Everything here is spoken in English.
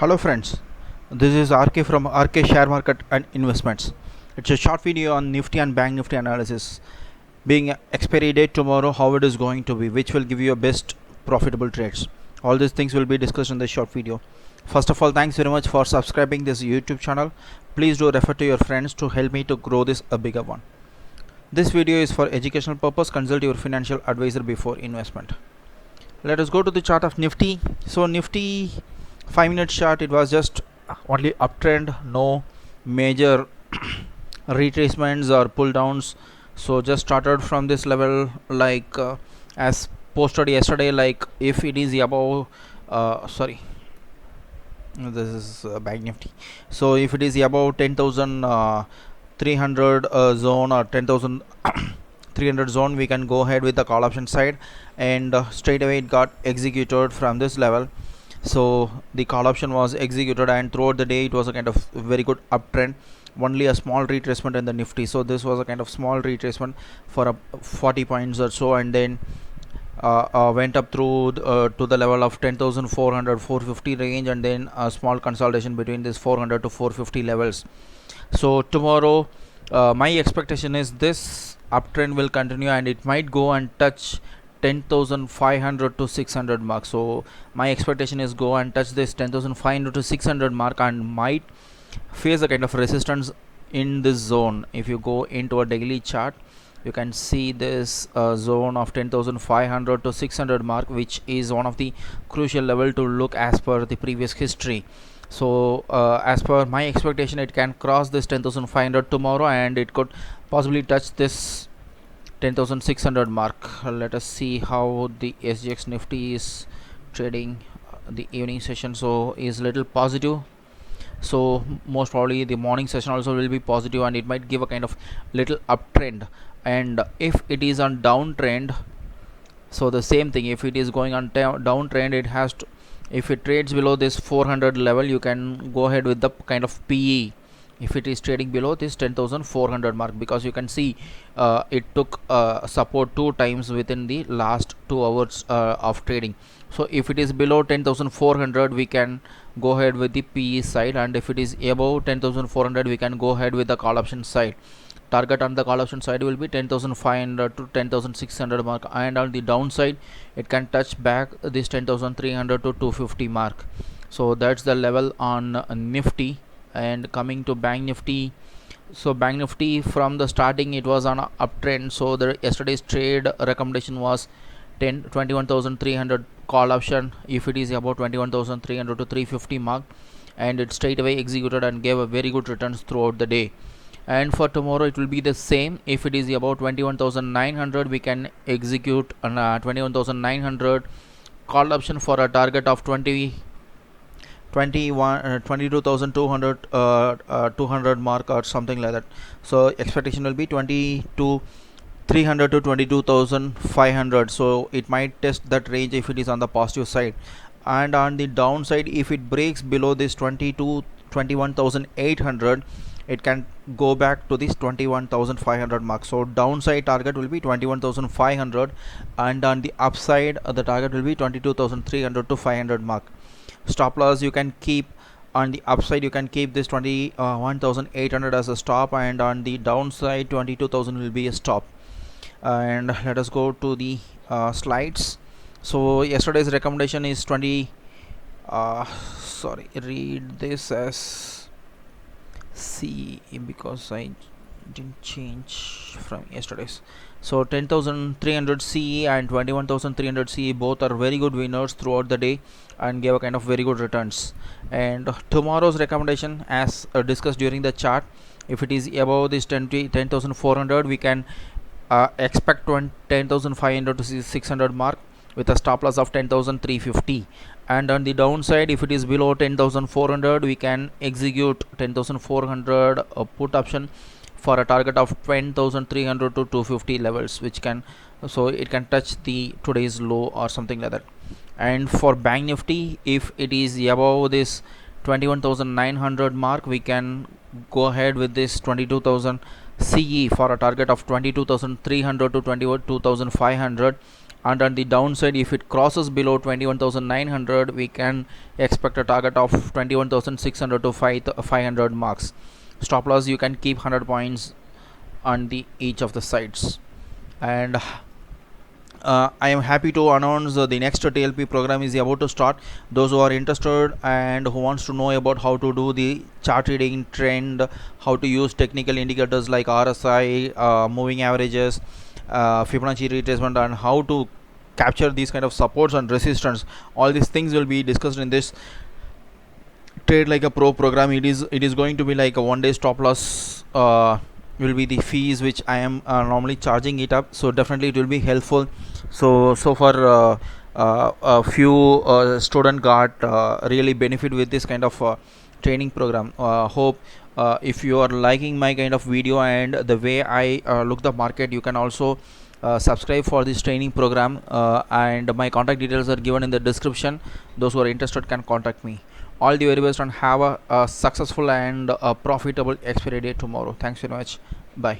Hello friends, this is RK from RK Share Market and Investments. It's a short video on Nifty and Bank Nifty analysis. Being expiry date tomorrow, how it is going to be, which will give you a best profitable trades. All these things will be discussed in this short video. First of all, thanks very much for subscribing this YouTube channel. Please do refer to your friends to help me to grow this a bigger one. This video is for educational purpose. Consult your financial advisor before investment. Let us go to the chart of Nifty. So Nifty 5-minute chart, it was just only uptrend, no major retracements or pull downs. So just started from this level, like as posted yesterday, like if it is above this is Bank Nifty. So if it is above 10,300 zone or 10,300 zone, we can go ahead with the call option side, and straight away it got executed from this level. So the call option was executed, and throughout the day it was a kind of very good uptrend. Only a small retracement in the Nifty, so this was a kind of small retracement for a 40 points or so, and then went up through to the level of 10,400 450 range, and then a small consolidation between this 400 to 450 levels. So tomorrow my expectation is this uptrend will continue, and it might go and touch 10,500 to 600 mark. So my expectation is go and touch this 10,500 to 600 mark, and might face a kind of resistance in this zone. If you go into a daily chart, you can see this zone of 10,500 to 600 mark, which is one of the crucial level to look as per the previous history. So as per my expectation, it can cross this 10,500 tomorrow, and it could possibly touch this 10,600 mark. Let us see how the SGX Nifty is trading the evening session. So is little positive, so most probably the morning session also will be positive, and it might give a kind of little uptrend. And if it is on downtrend, so the same thing, if it is going on downtrend, it has to, if it trades below this 400 level, you can go ahead with the kind of PE if it is trading below this 10,400 mark, because you can see it took support 2 times within the last 2 hours of trading. So if it is below 10,400, we can go ahead with the PE side, and if it is above 10,400, we can go ahead with the call option side. Target on the call option side will be 10,500 to 10,600 mark, and on the downside it can touch back this 10,300 to 250 mark. So that's the level on Nifty. And coming to Bank Nifty, so Bank Nifty from the starting it was on a uptrend. So the yesterday's trade recommendation was 21,300 call option if it is about 21,300 to 350 mark, and it straight away executed and gave a very good returns throughout the day. And for tomorrow it will be the same. If it is about 21,900, we can execute on 21,900 call option for a target of 22,200 200 mark or something like that. So expectation will be 22,300 to 22,500. So it might test that range if it is on the positive side, and on the downside, if it breaks below this 21,800, it can go back to this 21,500 mark. So downside target will be 21,500, and on the upside the target will be 22,300 to 500 mark. Stop loss you can keep on the upside, you can keep this 21,800 as a stop, and on the downside 22,000 will be a stop. And let us go to the slides. So yesterday's recommendation is read this as C, because I didn't change from yesterday's. So 10,300 CE and 21,300 CE both are very good winners throughout the day and gave a kind of very good returns. And tomorrow's recommendation, as discussed during the chart, if it is above this 10,400, we can expect 10,500 to 600 mark with a stop loss of 10,350. And on the downside, if it is below 10,400, we can execute 10,400 put option for a target of 10,300 to 250 levels, which can, so it can touch the today's low or something like that. And for Bank Nifty, if it is above this 21,900 mark, we can go ahead with this 22,000 CE for a target of 22,300 to 22,500, and on the downside, if it crosses below 21,900, we can expect a target of 21,600 to 500 marks. Stop loss, you can keep 100 points on the each of the sides. And I am happy to announce the next TLP program is about to start. Those who are interested and who wants to know about how to do the chart reading, trend, how to use technical indicators like RSI, moving averages, Fibonacci retracement, and how to capture these kind of supports and resistance, all these things will be discussed in this Trade Like a Pro program. It is going to be like a one day stop loss will be the fees which I am normally charging it up, so definitely it will be helpful. So far a few student got really benefit with this kind of training program. Hope if you are liking my kind of video and the way I look the market, you can also subscribe for this training program, and my contact details are given in the description. Those who are interested can contact me. All the very best and have a successful and a profitable expiry day tomorrow. Thanks very much. Bye.